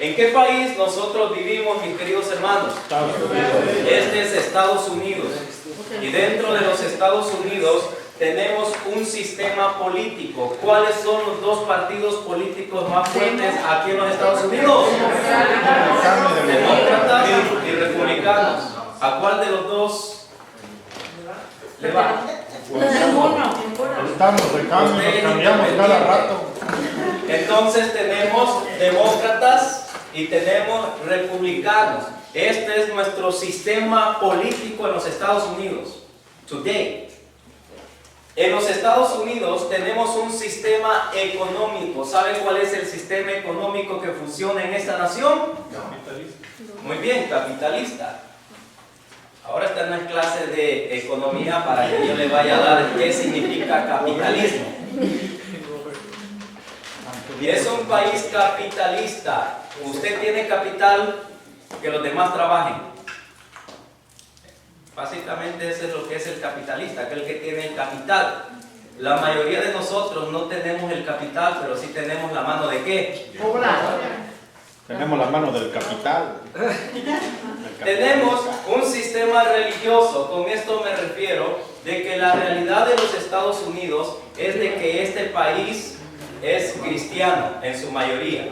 ¿En qué país nosotros vivimos, mis queridos hermanos? Estados Unidos. Este es Estados Unidos. Y dentro de los Estados Unidos tenemos un sistema político. ¿Cuáles son los dos partidos políticos más fuertes aquí en los Estados Unidos? Demócratas y republicanos. ¿A cuál de los dos le va? Estamos de cambio, nos cambiamos cada rato. Entonces tenemos demócratas y tenemos republicanos. Este es nuestro sistema político en los Estados Unidos. Today. En los Estados Unidos tenemos un sistema económico. ¿Saben cuál es el sistema económico que funciona en esta nación? Capitalista. Muy bien, capitalista. Ahora está en una clase de economía para que yo le vaya a dar qué significa capitalismo. Y es un país capitalista. Usted tiene capital, que los demás trabajen. Básicamente eso es lo que es el capitalista, aquel que tiene el capital. La mayoría de nosotros no tenemos el capital, pero sí tenemos la mano de ¿qué? Tenemos la mano del capital. Tenemos un sistema religioso. Con esto me refiero de que la realidad de los Estados Unidos es de que este país es cristiano en su mayoría.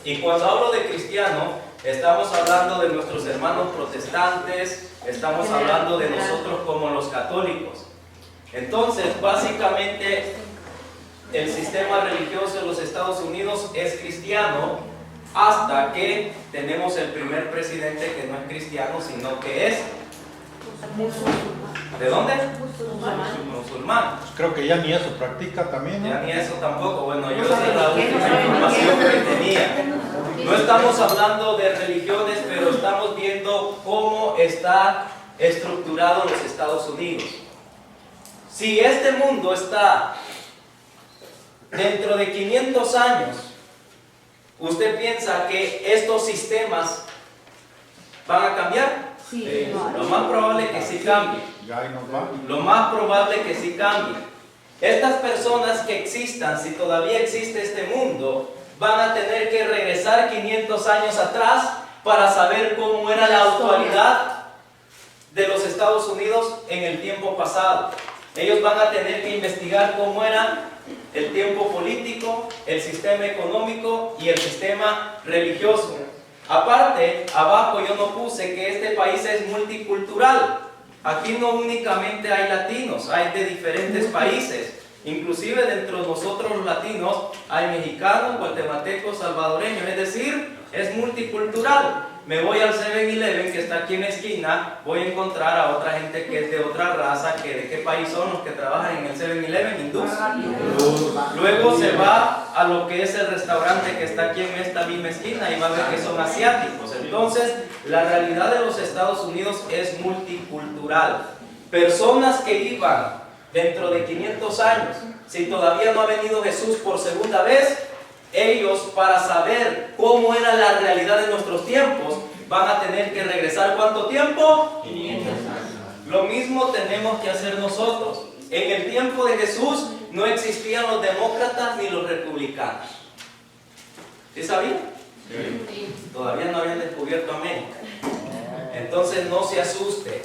Y cuando hablo de cristiano, estamos hablando de nuestros hermanos protestantes, estamos hablando de nosotros como los católicos. Entonces, básicamente, el sistema religioso de los Estados Unidos es cristiano hasta que tenemos el primer presidente que no es cristiano, sino que es... ¿De dónde? Musulmán. Pues creo que ya ni eso practica también, ¿no? Ya ni eso tampoco. Bueno, yo esa es la última información que tenía. No estamos hablando de religiones, pero estamos viendo cómo está estructurado los Estados Unidos. Si este mundo está dentro de 500 años, ¿usted piensa que estos sistemas van a cambiar? Sí. Lo más probable es que sí cambie. Ya ahí nos va. Lo más probable es que sí cambie. Estas personas que existan, si todavía existe este mundo, van a tener que regresar 500 años atrás para saber cómo era la actualidad de los Estados Unidos en el tiempo pasado. Ellos van a tener que investigar cómo era el tiempo político, el sistema económico y el sistema religioso. Aparte, abajo yo no puse que este país es multicultural. Aquí no únicamente hay latinos, hay de diferentes países. Inclusive dentro de nosotros los latinos hay mexicanos, guatemaltecos, salvadoreños, es decir, es multicultural. Me voy al 7-Eleven que está aquí en la esquina, voy a encontrar a otra gente que es de otra raza, que de qué país son los que trabajan en el 7-Eleven, hindús. Luego se va a lo que es el restaurante que está aquí en esta misma esquina y va a ver que son asiáticos. Entonces, la realidad de los Estados Unidos es multicultural. Personas que iban dentro de 500 años, si todavía no ha venido Jesús por segunda vez, ellos, para saber cómo era la realidad de nuestros tiempos, van a tener que regresar ¿cuánto tiempo? 500 años. Lo mismo tenemos que hacer nosotros. En el tiempo de Jesús no existían los demócratas ni los republicanos. ¿Sí sabían? Sí. Todavía no habían descubierto América. Entonces no se asuste.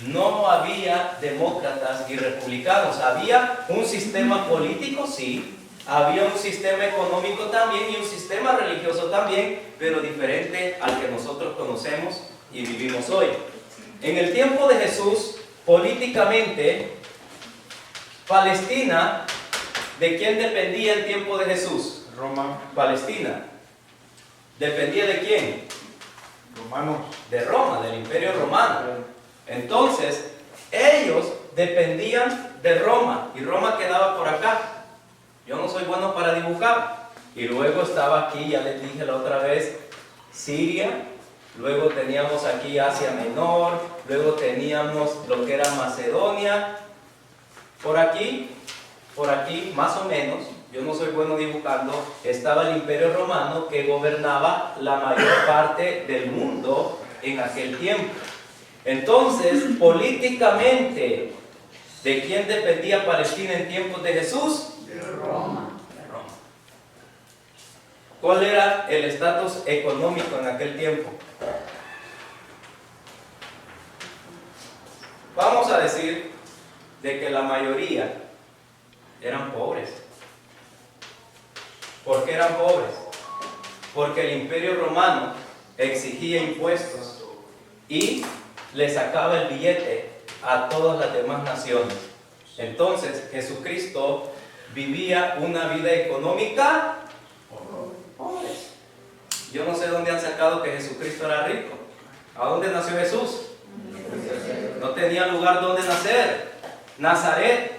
No había demócratas y republicanos. Había un sistema político, sí. Había un sistema económico también y un sistema religioso también, pero diferente al que nosotros conocemos y vivimos hoy. En el tiempo de Jesús, políticamente, Palestina, ¿de quién dependía el tiempo de Jesús? Roma. Palestina. ¿Dependía de quién? Romanos. De Roma, del Imperio Romano. Entonces, ellos dependían de Roma y Roma quedaba por acá. Yo no soy bueno para dibujar. Y luego estaba aquí, ya les dije la otra vez, Siria. Luego teníamos aquí Asia Menor. Luego teníamos lo que era Macedonia. Por aquí, más o menos, yo no soy bueno dibujando, estaba el Imperio Romano que gobernaba la mayor parte del mundo en aquel tiempo. Entonces, políticamente, ¿de quién dependía Palestina en tiempos de Jesús? De Roma. ¿Cuál era el estatus económico en aquel tiempo? Vamos a decir de que la mayoría eran pobres. ¿Por qué eran pobres? Porque el Imperio Romano exigía impuestos y le sacaba el billete a todas las demás naciones. Entonces Jesucristo vivía una vida económica pobre. Yo no sé dónde han sacado que Jesucristo era rico. ¿A dónde nació Jesús? No tenía lugar donde nacer. Nazaret.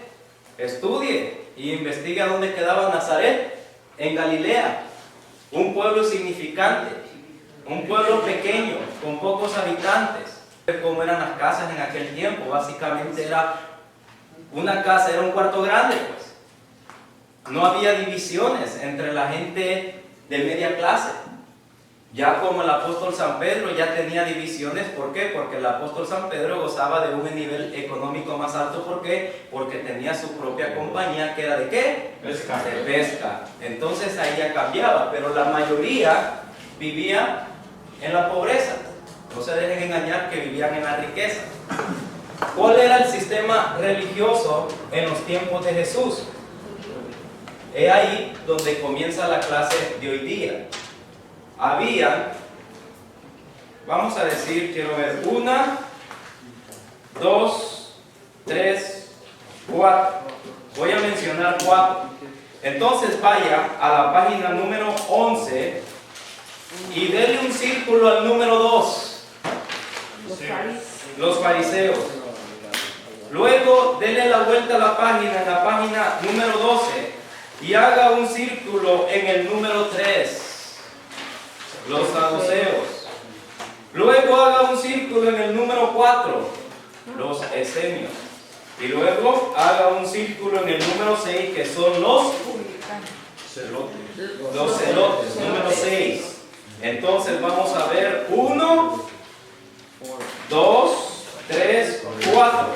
Estudie y investigue dónde quedaba Nazaret. En Galilea. Un pueblo insignificante. Un pueblo pequeño, con pocos habitantes. ¿Cómo eran las casas en aquel tiempo? Básicamente era una casa, era un cuarto grande, pues. No había divisiones entre la gente de media clase. Ya como el apóstol San Pedro ya tenía divisiones. ¿Por qué? Porque el apóstol San Pedro gozaba de un nivel económico más alto. ¿Por qué? Porque tenía su propia compañía, que era ¿de qué? Pesca. De pesca. Entonces ahí ya cambiaba, pero la mayoría vivía en la pobreza. No se dejen engañar que vivían en la riqueza. ¿Cuál era el sistema religioso en los tiempos de Jesús? Es ahí donde comienza la clase de hoy día. Había, vamos a decir, quiero ver, 1, 2, 3, 4. Voy a mencionar 4. Entonces vaya a la página número 11 y dele un círculo al número 2. Los fariseos. Luego dele la vuelta a la página, en la página número 12, y haga un círculo en el número 3. Los saduceos. Luego haga un círculo en el número 4. Los esenios. Y luego haga un círculo en el número 6, que son los celotes. Los celotes, número 6. Entonces vamos a ver 1, 2, 3, 4.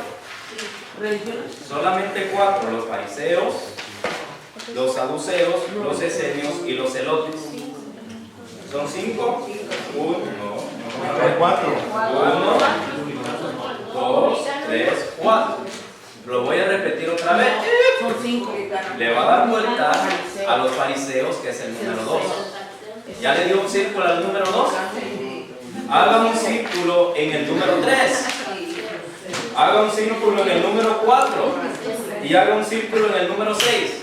Solamente 4. Los fariseos, los saduceos, los esenios y los celotes. ¿Son 5? 1, 2, 3, 4. Lo voy a repetir otra vez. Son 5. Le va a dar vuelta a los fariseos, que es el número 2. ¿Ya le dio un círculo al número 2? Haga un círculo en el número 3. Haga un círculo en el número 4. Y haga un círculo en el número 6.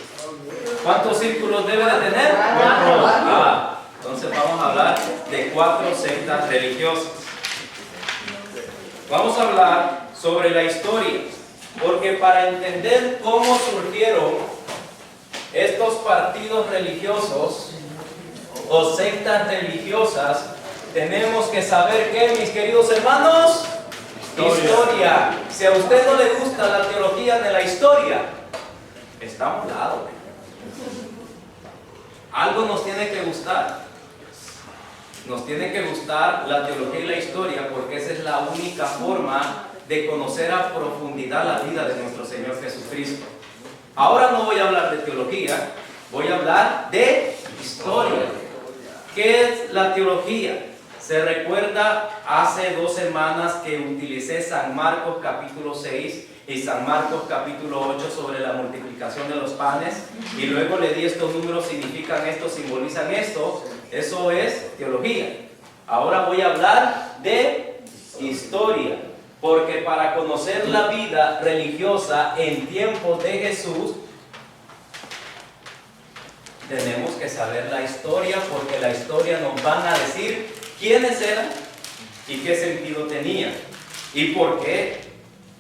¿Cuántos círculos debe de tener? 4. Entonces vamos a hablar de 4 sectas religiosas. Vamos a hablar sobre la historia, porque para entender cómo surgieron estos partidos religiosos o sectas religiosas, tenemos que saber ¿qué, mis queridos hermanos? Historia. Si a usted no le gusta la teología de la historia, está a un lado. Algo nos tiene que gustar. Nos tiene que gustar la teología y la historia, porque esa es la única forma de conocer a profundidad la vida de nuestro Señor Jesucristo. Ahora no voy a hablar de teología, voy a hablar de historia. ¿Qué es la teología? Se recuerda hace 2 semanas que utilicé San Marcos capítulo 6 y San Marcos capítulo 8 sobre la multiplicación de los panes, y luego le di estos números, significan esto, simbolizan esto. Eso es teología. Ahora voy a hablar de historia, porque para conocer la vida religiosa en tiempos de Jesús tenemos que saber la historia, porque la historia nos van a decir quiénes eran y qué sentido tenían y por qué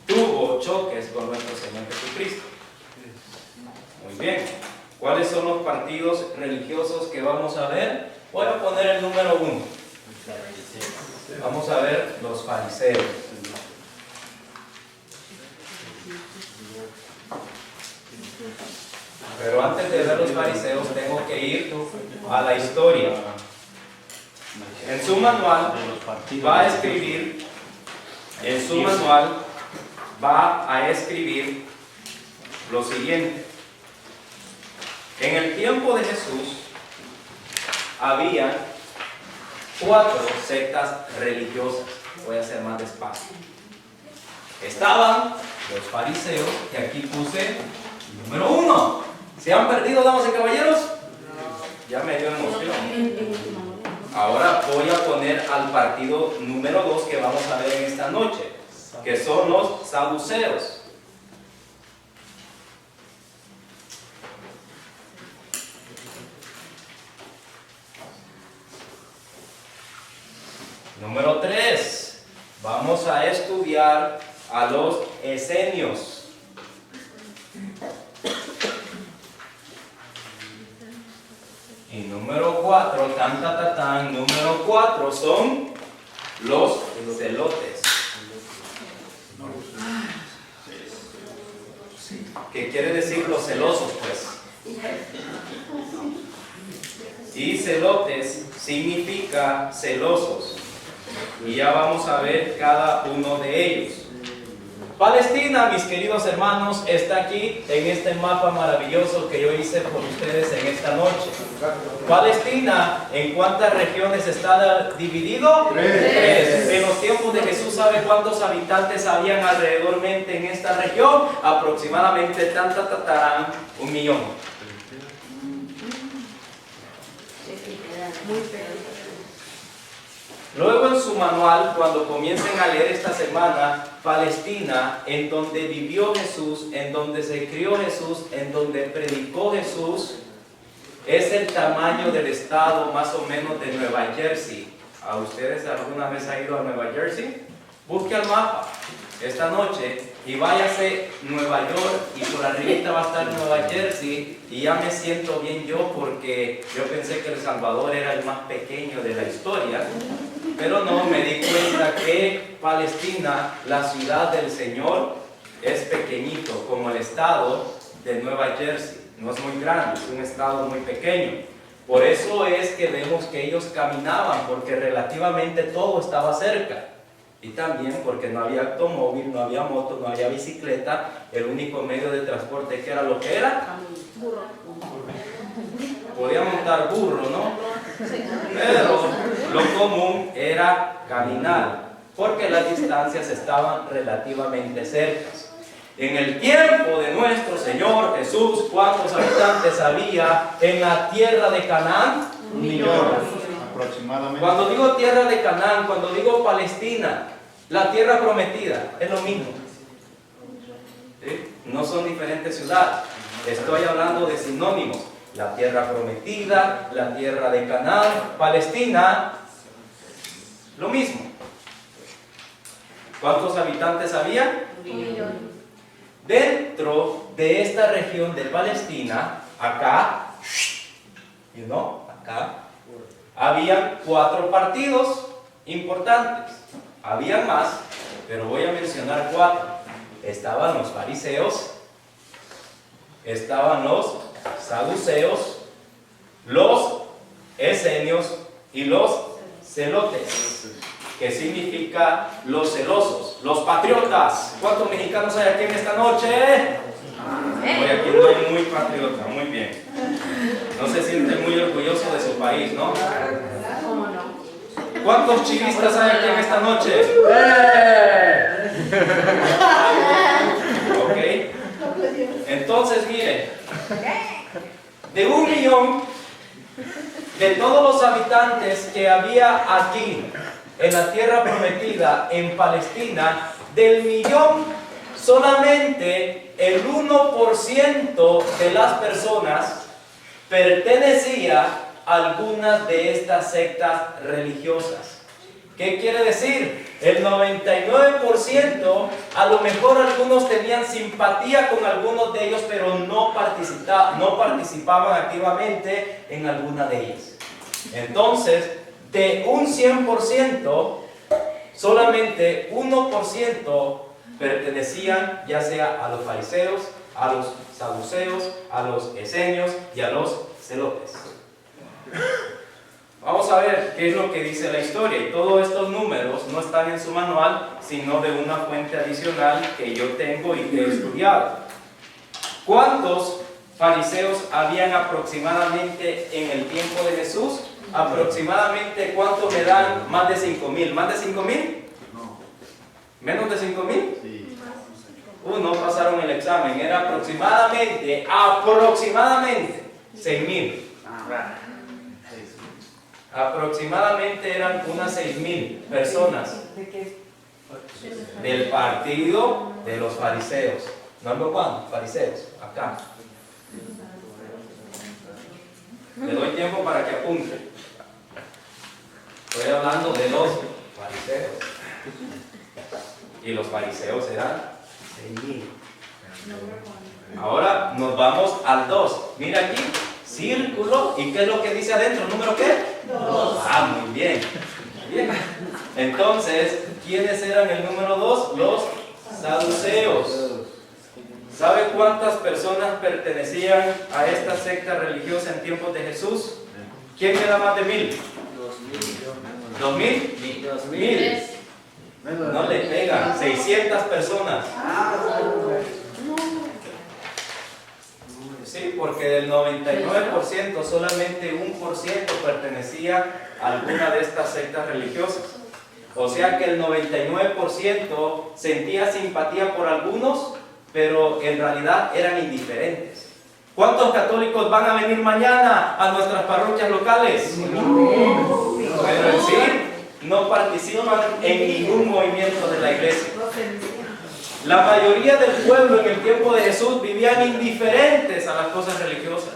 tuvo choques con nuestro Señor Jesucristo. Muy bien, ¿cuáles son los partidos religiosos que vamos a ver? Voy a poner el número 1. Vamos a ver los fariseos. Pero antes de ver los fariseos tengo que ir a la historia. En su manual va a escribir, lo siguiente. En el tiempo de Jesús había 4 sectas religiosas. Voy a hacer más despacio. Estaban los fariseos, que aquí puse número 1. ¿Se han perdido, damas y caballeros? Ya me dio emoción. Ahora voy a poner al partido número 2 que vamos a ver en esta noche, que son los saduceos. Número 3, vamos a estudiar a los esenios. Y número 4, número 4 son los celotes. ¿Qué quiere decir los celosos, pues? Y celotes significa celosos. Y ya vamos a ver cada uno de ellos. Palestina, mis queridos hermanos, está aquí en este mapa maravilloso que yo hice por ustedes en esta noche. Palestina, ¿en cuántas regiones está dividido? 3. En los tiempos de Jesús, ¿sabe cuántos habitantes habían alrededormente en esta región? Aproximadamente 1 millón. Luego en su manual, cuando comiencen a leer esta semana, Palestina, en donde vivió Jesús, en donde se crió Jesús, en donde predicó Jesús, es el tamaño del estado más o menos de Nueva Jersey. ¿A ustedes alguna vez ha ido a Nueva Jersey? Busque el mapa esta noche y váyase a Nueva York y por arribita va a estar Nueva Jersey y ya me siento bien yo porque yo pensé que El Salvador era el más pequeño de la historia. Pero no, me di cuenta que Palestina, la ciudad del Señor, es pequeñito, como el estado de Nueva Jersey. No es muy grande, es un estado muy pequeño. Por eso es que vemos que ellos caminaban, porque relativamente todo estaba cerca. Y también porque no había automóvil, no había moto, no había bicicleta. El único medio de transporte, ¿qué era lo que era? Burro. Podía montar burro, ¿no? Pero lo común era caminar, porque las distancias estaban relativamente cercas. En el tiempo de nuestro Señor Jesús, ¿cuántos habitantes había en la tierra de Canaán? 1 millón aproximadamente. Cuando digo tierra de Canaán, cuando digo Palestina, la tierra prometida, es lo mismo. ¿Sí? No son diferentes ciudades. Estoy hablando de sinónimos. La tierra prometida, la tierra de Canaán, Palestina, lo mismo. ¿Cuántos habitantes había? 1 millón. Dentro de esta región de Palestina, acá, acá, había 4 partidos importantes. Había más, pero voy a mencionar 4. Estaban los fariseos, estaban los saduceos, los esenios y los celotes, que significa los celosos, los patriotas. ¿Cuántos mexicanos hay aquí en esta noche? Hoy aquí no hay muy patriota, muy bien. No se siente muy orgulloso de su país, ¿no? ¿Cómo no? ¿Cuántos chivistas hay aquí en esta noche? Ok. Entonces, miren, de 1 millón, de todos los habitantes que había aquí, en la tierra prometida, en Palestina, del millón, solamente el 1% de las personas pertenecía a algunas de estas sectas religiosas. ¿Qué quiere decir? El 99%, a lo mejor algunos tenían simpatía con algunos de ellos, pero no participaban activamente en alguna de ellas. Entonces, de un 100%, solamente 1% pertenecían ya sea a los fariseos, a los saduceos, a los esenios y a los celotes. Vamos a ver qué es lo que dice la historia. Y todos estos números no están en su manual, sino de una fuente adicional que yo tengo y que he estudiado. ¿Cuántos fariseos habían aproximadamente en el tiempo de Jesús? aproximadamente, ¿cuánto me dan más de 5,000? ¿Más de 5,000? No. ¿Menos de 5,000? Sí. No pasaron el examen. Era aproximadamente 6,000. Aproximadamente eran unas 6,000 personas del partido de los fariseos. ¿No Juan? Fariseos, acá. Le doy tiempo para que apunte. Estoy hablando de los fariseos. Y los fariseos eran 6,000. Ahora nos vamos al 2. Mira aquí, círculo. ¿Y qué es lo que dice adentro? ¿Número qué? 2. Ah, muy bien. Bien. Entonces, ¿quiénes eran el número 2? Los saduceos. ¿Sabe cuántas personas pertenecían a esta secta religiosa en tiempos de Jesús? ¿Quién era más de 1,000? 2,000. 2,000. No le pegan. 600 personas. Sí, porque del 99% solamente 1% pertenecía a alguna de estas sectas religiosas. O sea que el 99% sentía simpatía por algunos, pero en realidad eran indiferentes. ¿Cuántos católicos van a venir mañana a nuestras parroquias locales? Pero en sí no participan en ningún movimiento de la iglesia. La mayoría del pueblo en el tiempo de Jesús vivían indiferentes a las cosas religiosas.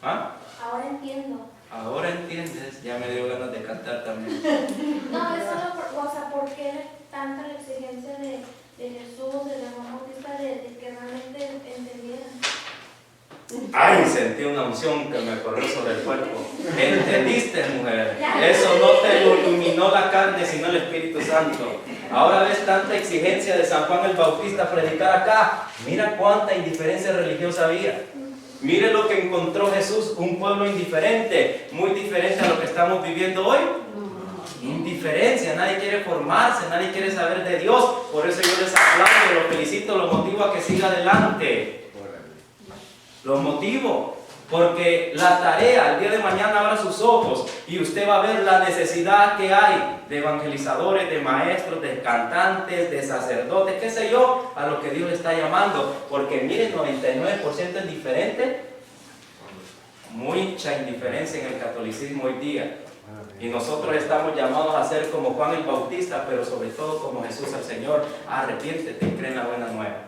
¿Ah? Ahora entiendo. Ahora entiendes, ya me dio ganas de cantar también. No, es solo ¿por qué tanta la exigencia de Jesús, de la Juan Bautista, de que realmente entendieran? Ay, sentí una unción que me corrió sobre el cuerpo. ¿Entendiste, mujer? Eso no te iluminó la carne, sino el Espíritu Santo. Ahora ves tanta exigencia de San Juan el Bautista a predicar acá. Mira cuánta indiferencia religiosa había. Mire lo que encontró Jesús, un pueblo indiferente, muy diferente a lo que estamos viviendo hoy. Indiferencia, nadie quiere formarse, nadie quiere saber de Dios. Por eso yo les aplaudo, los felicito, los motivo a que siga adelante. Los motivo, porque la tarea, el día de mañana abra sus ojos y usted va a ver la necesidad que hay de evangelizadores, de maestros, de cantantes, de sacerdotes, qué sé yo, a lo que Dios le está llamando. Porque miren, 99% es diferente, mucha indiferencia en el catolicismo hoy día. Y nosotros estamos llamados a ser como Juan el Bautista, pero sobre todo como Jesús el Señor. Arrepiéntete y cree en la buena nueva.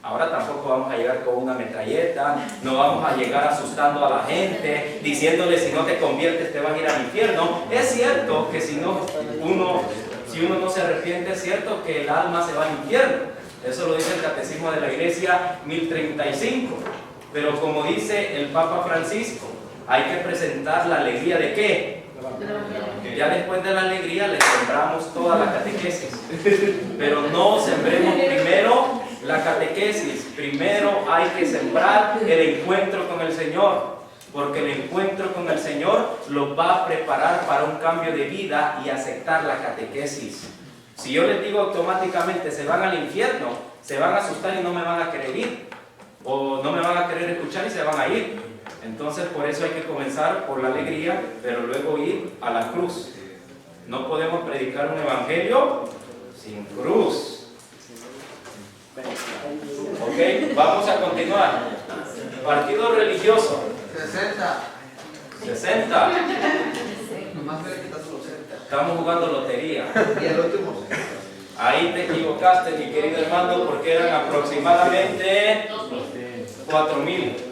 Ahora tampoco vamos a llegar con una metralleta, no vamos a llegar asustando a la gente, diciéndole si no te conviertes te vas a ir al infierno. Es cierto que si uno no se arrepiente, es cierto que el alma se va al infierno. Eso lo dice el Catecismo de la Iglesia 1035. Pero como dice el Papa Francisco, hay que presentar la alegría ¿de qué? Ya después de la alegría le sembramos toda la catequesis. Pero no sembremos primero la catequesis. Primero hay que sembrar el encuentro con el Señor, porque el encuentro con el Señor los va a preparar para un cambio de vida y aceptar la catequesis. Si yo les digo automáticamente se van al infierno, se van a asustar y no me van a querer ir, o no me van a querer escuchar y se van a ir. Entonces por eso hay que comenzar por la alegría, pero luego ir a la cruz. No podemos predicar un evangelio sin cruz. Ok, vamos a continuar. Partido religioso. 60. Nomás me le quitas los 60. Estamos jugando lotería. Y el último 60. Ahí te equivocaste, mi querido hermano, porque eran aproximadamente 4,000.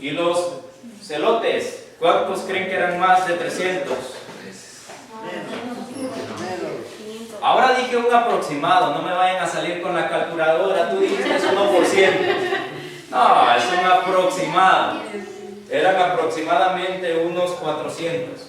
Y los celotes, ¿cuántos creen que eran más de 300? Ahora dije un aproximado, no me vayan a salir con la calculadora, tú dijiste es 1%. No, es un aproximado. Eran aproximadamente unos 400.